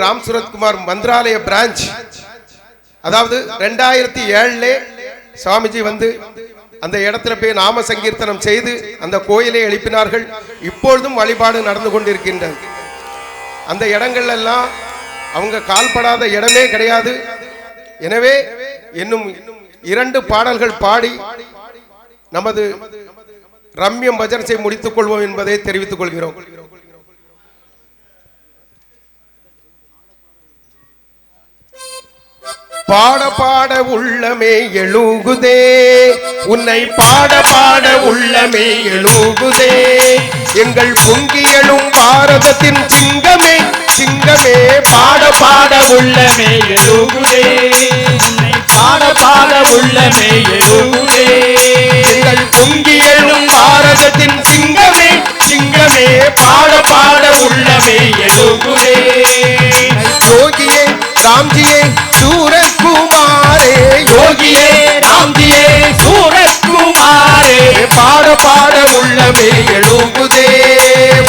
Ram Suratkumar Mantralaya branch, அதாவது 2007 சுவாமிஜி வந்து அந்த இடத்துல போய் நாம சங்கீர்த்தனம் செய்து அந்த கோயிலை எழுப்பினார்கள். இப்பொழுதும் வழிபாடு நடந்து கொண்டிருக்கின்றது. அந்த இடங்கள் எல்லாம் அவங்க கால்படாத இடமே கிடையாது. எனவே இன்னும் 2 பாடல்கள் பாடி நமது ரம்யம் பஜனை முடித்துக் கொள்வோம் என்பதை தெரிவித்துக் கொள்கிறோம். பாட பாட உள்ளமே எழுகுதே, உன்னை பாட பாட உள்ளமே எழுகுதே, எங்கள் பொங்கி எழும் பாரதத்தின் சிங்கமே சிங்கமே, பாட பாட உள்ளமே எழுகுதே, உன்னை பாட பாட உள்ளமே எழுகுதே, எங்கள் பொங்கி எழும் பாரதத்தின் சிங்கமே சிங்கமே, பாட பாட உள்ளமே எழுகுதே. யோகியே ராம்ஜியே சூரத் குமாரே, யோகியே ராம்ஜியே சூரத் குமாரே, பாட பாட உள்ளமே எழுகுதே,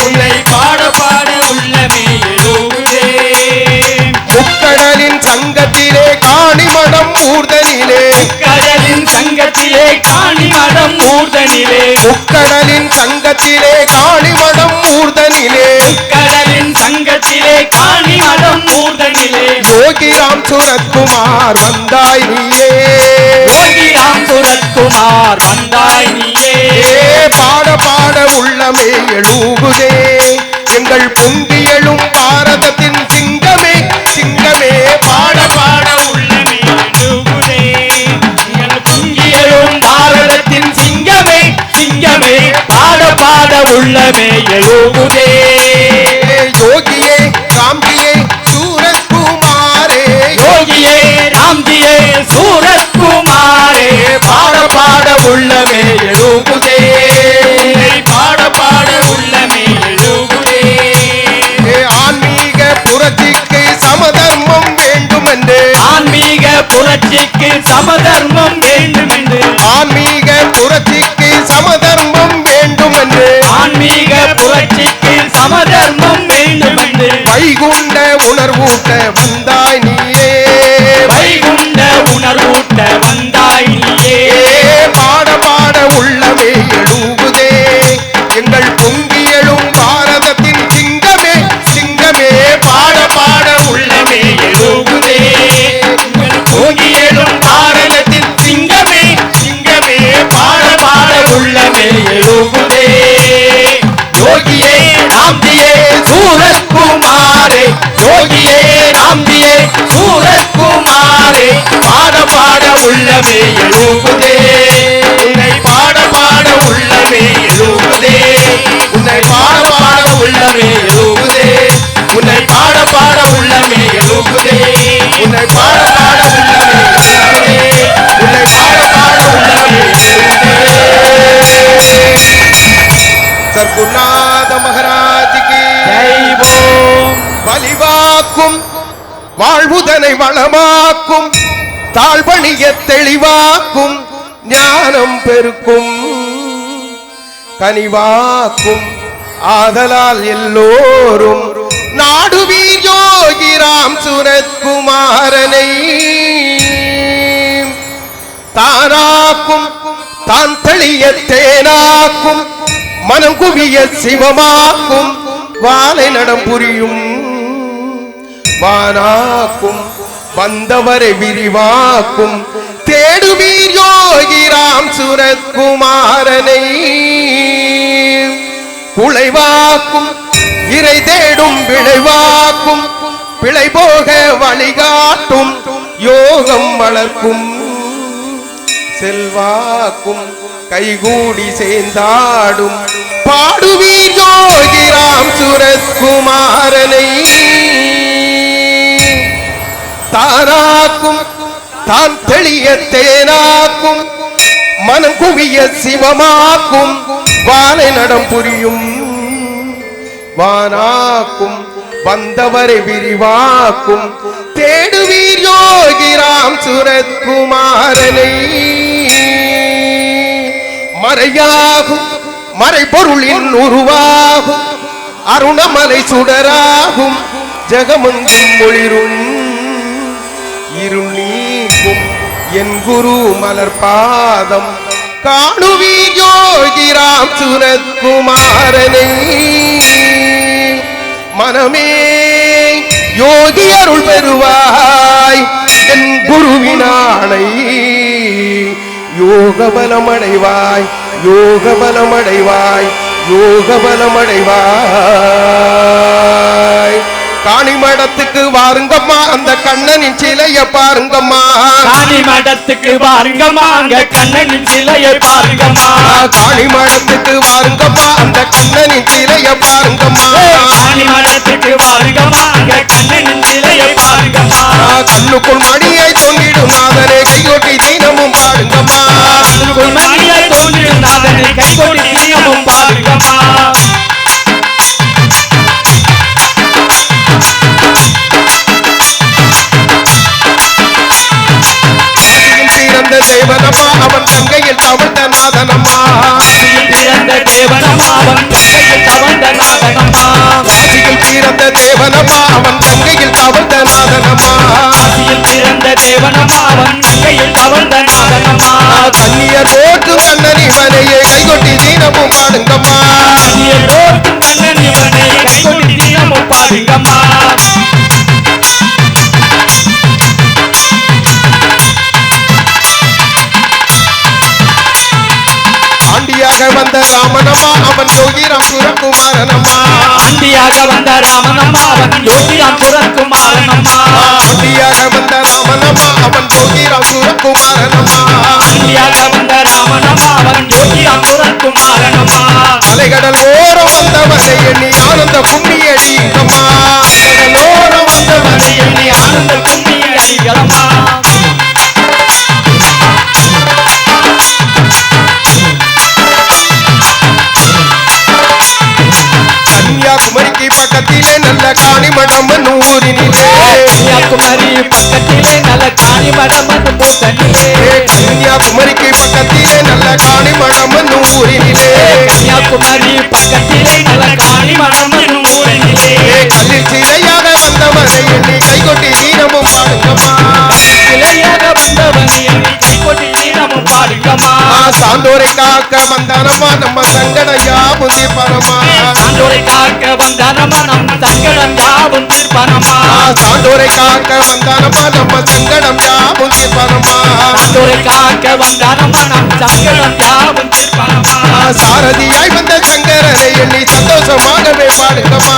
உன்னை பாட பாட உள்ளமே எழுகுதே. முக்கடலின் சங்கத்திலே காணிமடம் ஊர்தனிலே, முக்கடலின் சங்கத்திலே காணிமடம் ஊர்தனிலே, முக்கடலின் சங்கத்திலே காணிமடம் ஊர்தனிலே, முக்கடலின் சங்கத்திலே காணிமடம் ஊர்தனிலே, யோகி ராம் சுரத்குமார் வந்தாய் நீயே, யோகி ராம் சுரத்குமார் வந்தாய் நீயே, பாட பாட உள்ளமே எழுகுதே, எங்கள் பொங்கி எழும் பாரதத்தின் சிங்கமே சிங்கமே, பாட பாட உள்ளமே எழுகுதே, எங்கள் பொங்கி எழும் பாரதத்தின் சிங்கமே சிங்கமே, பாட பாட உள்ளமே எழுகுதே. யோகியே ராம்ஜியே சூரத் குமாரே, யோகியே ராம்ஜியே சூரத் குமாரே, பாட பாட உள்ளமே எழுகுதே, பாட பாட உள்ளமே எழுகுதே. ஆன்மீக புரட்சிக்கு சமதர்மம் வேண்டுமென்று, ஆன்மீக புரட்சிக்கு சமதர்மம் வேண்டுமென்று, ஆன்மீக புரட்சிக்கு சமதர்மம் வேண்டுமென்று, ஆன்மீக புரட்சிக்கு சமதர்மம் வேண்டுமென்று, வைகுண்ட உணர்வூட்ட வந்தாய் நீயே, வைகுண்ட உணர்வூட்ட வந்தாய் நீயே, பாட பாட உள்ளமே எழுகுதே, எங்கள் பொங்கி எழும் பாரதத்தின் சிங்கமே சிங்கமே, பாட பாட உள்ளமே எழுகுதே, பொங்கி எழும் பாரதத்தின் சிங்கமே சிங்கமே, பாட பாட உள்ளமே எழுகுதே. யோகியே ராம்ஜியே சூரத் குமாரே, யோகியே ராம்ஜியே சூரத் குமாரே, பாட பாட உள்ளமே எழுகுதே, உன்னை பாட பாட உள்ளமே எழுகுதே, உன்னை பாட பாட உள்ளமே எழுகுதே, உன்னை பாட பாட உள்ளமே எழுகுதே, உன்னை பாட பாட உள்ளமே எழுகுதே, உன்னை பாட பாட உள்ளமே எழுகுதே. சர்க்குநாத மகாராஜ் கி ஜெய் போம். வலிவாக்கும் வாழ்வுதனை வளமாக்கும், தாழ்வணிய தெளிவாக்கும், ஞானம் பெருக்கும் கனிவாக்கும், ஆதலால் எல்லோரும் நாடுவீர் யோகி ராம் சுரத்குமாரனை, தானாக்கும் தான் தெளிய தேனாக்கும், மனம் குவிய சிவமாக்கும், வாலை நடம் புரியும் வானாக்கும், வந்தவரை விரிவாக்கும், தேடுவீர் யோகி ராம் சுரத்குமாரனை, குலைவாக்கும் இறை தேடும் விளைவாக்கும், பிழை போக வழிகாட்டும் யோகம் வளர்க்கும், செல்வாக்கும் கைகூடி சேர்ந்தாடும், பாடுவீர் யோகி ராம் சுரத்குமாரனை, தானாக்கும் தான் தெளிய தேனாக்கும், மனம் குவிய சிவமாக்கும், வானை நடம் புரியும் வானாக்கும், வந்தவரை விரிவாக்கும், தேடுவீர் யோகி ராம் சுரத்குமாரனை. மறையாகும் மறைபொருளின் உருவாகும், அருணமலை சுடராகும், ஜெகமெங்கும் ஒளிரும் இருள் நீக்கும் என் குரு மலர் பாதம் காணுவீர் யோகிராம் சுரத்குமாரனை மனமே யோகி அருள் பெறுவாய் என் குருவினானை யோக பலமடைவாய் யோக பலமடைவாய் யோக பலமடைவாய் காணி மடத்துக்கு வாருங்கம்மா அந்த கண்ணனின் சிலைய பாருங்கம்மா காணி மடத்துக்கு வாருங்கம்மா அங்க கண்ணனின் சிலையை பாருங்கம்மா காணி மடத்துக்கு வாருங்கம்மா அந்த கண்ணனின் சிலைய பாருங்கம்மா காணி மடத்துக்கு வாருங்கம்மா அங்க கண்ணனின் சிலையை பாருங்கம்மா கண்ணுக்குள் மணியை தொங்கிடும் நாதனை கைகொட்டி தினமும் பாருங்கம்மா கண்ணுக்குள் மணியை தோன்றிடும் நாதனை கைகொட்டி தினமும் பாருங்கம்மா தேவனம்மா அவன் தங்கையில் தவழ்ந்த நாதனம்மா பிறந்த தேவனம்மா அவன் தங்கையில் தவழ்ந்த நாதனம்மா பிறந்த தேவனம்மா அவன் தங்கையில் தவழ்ந்த நாதனம்மா பிறந்த தேவனம்மா அவன் தங்கையில் தவழ்ந்த நாதனம்மா கண்ணியர் ஓட்டும் கண்ணன் இவனையே கைகொட்டி தீனமும் பாடுங்கம்மா கண்ணியர் ஓட்டும் கண்ணன் இவனை கைகொட்டி தீனமும் பாடுங்கம்மா ஆண்டியாக வந்த ராமனம்மா அவன் யோகிராம் சுரகுமாரனம்மா ஆண்டியாக வந்த ராமனம்மா அவன் யோகிராம் சுரகுமாரனம்மா ஆண்டியாக வந்த ராமனம்மா அவன் யோகிராம் சுரகுமாரனம்மா ஆண்டியாக வந்த ராமனம்மா அவன் யோகிராம் சுரகுமாரனம்மா அலைகடல் ஓரம் வந்தவரை எண்ணி ஆனந்த கும்மியடிங்கம்மா கடலோரம் வந்தவரை எண்ணி ஆனந்த கும்மியடிகளம்மா கன்னியாகுமரிக்கு பக்கத்திலே நல்ல காணிமடம் ஊரினிலே கன்னியாகுமரி பக்கத்திலே நல்ல காணிமடம் கன்னியாகுமரிக்கு பக்கத்திலே நல்ல காணிமடம் ஊரினிலே கன்னியாகுமரி பக்கத்திலே நல்ல காணிமடம் ஊரினிலே கல்லில் சிலையாக வந்தவரை எண்ணி கைகொட்டி தீனமும் பாடுங்கம்மா சிலையாக வந்தவனை எண்ணி கைகொட்டி தீனமும் பாடுங்கம்மா சான்றோரை காக்க வந்தானம்மா நம்ம சங்கடம் யாவும் தீர்ப்பானம்மா சான்றோரை காக்க வந்தானம்மா நம் சங்கடம் யாவும் தீர்ப்பானம்மா சான்றோரை காக்க வந்தானம்மா நம்ம சங்கடம் யாவும் தீர்ப்பானம்மா சான்றோரை காக்க வந்தானம்மா நம் சங்கடம் யாவும் தீர்ப்பானம்மா சாரதியாய் வந்த சங்கரனை எண்ணி சந்தோஷமாகவே பாடுங்கம்மா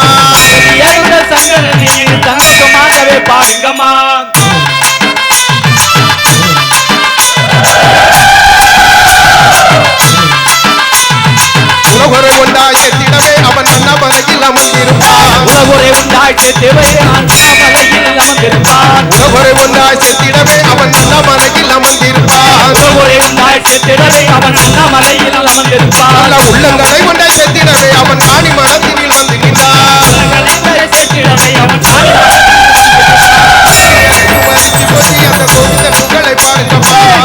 சங்கரனை எண்ணி சந்தோஷமாகவே பாடுங்கம்மா உலகுறை உண்டாய் செத்திடவே அவன் அண்ணாமலையில் அமர்ந்திருப்பான் உலகுறை உண்டாய் செத்திடவே அண்ணாமலையில் அமர்ந்திருப்பான் உலகுறை உண்டாய் செத்திடவே அவன் அண்ணாமலையில் அமர்ந்திருப்பான் உலகுறை உண்டாய் செத்திடவே அவன் அண்ணாமலையில் அமர்ந்திருப்பான் பல உள்ளங்களை உண்டாய் செத்திடவே அவன் காணி மனத்தினில் வந்து நின்றான் செத்திடவே அவன்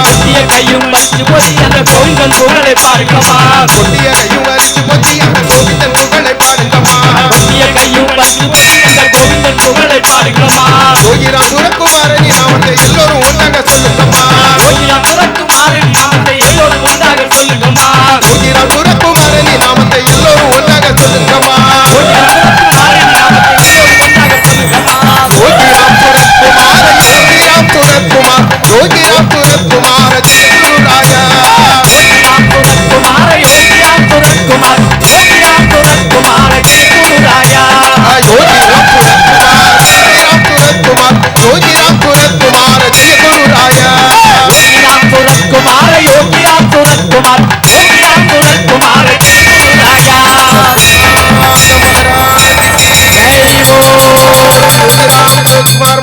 கொட்டிய கையும் வச்சு போதி அந்த கோவிந்தன் புகழை பாருங்கம்மா கொட்டிய கையும் வச்சு போதி அந்த கோவிந்தன் புகழை பாருங்கம்மா கொட்டிய கையும் வச்சு போதி அந்த கோவிந்தன் புகழை பாருங்கம்மா யோகிராம் சுரகுமாரன் நாமத்தை எல்லோரும் ஒன்றாக சொல்லுங்கம்மா யோகிராம் சுரகுமாரன் நாமத்தை எல்லோரும் ஒன்றாக சொல்லுங்கம்மா யோகிராம் சுரகுமாரன் நாமத்தை எல்லோரும் ஒன்றாக சொல்லுங்கம்மா யோகிராம் சுரகுமாரன் நாமத்தை எல்லோரும் ஒன்றாக சொல்லுங்கம்மா யோகிராம் சுரகுமார் யோகிராம் சுரகுமார குரு ராஜா யோகிராம் சுரகுமார யோகிராம் சுரகுமார் யோகிராம் சுரகுமார குரு ராஜா யோகிராம் சுரகுமார் யோகிராம் சுரகுமார ஜெய குரு ராஜா யோகிராம் சுரகுமார யோகிராம் சுரகுமார் யோகிராம் சுரகுமார குரு ராஜா ஜெய் போல் யோகிராம் சுரகுமார்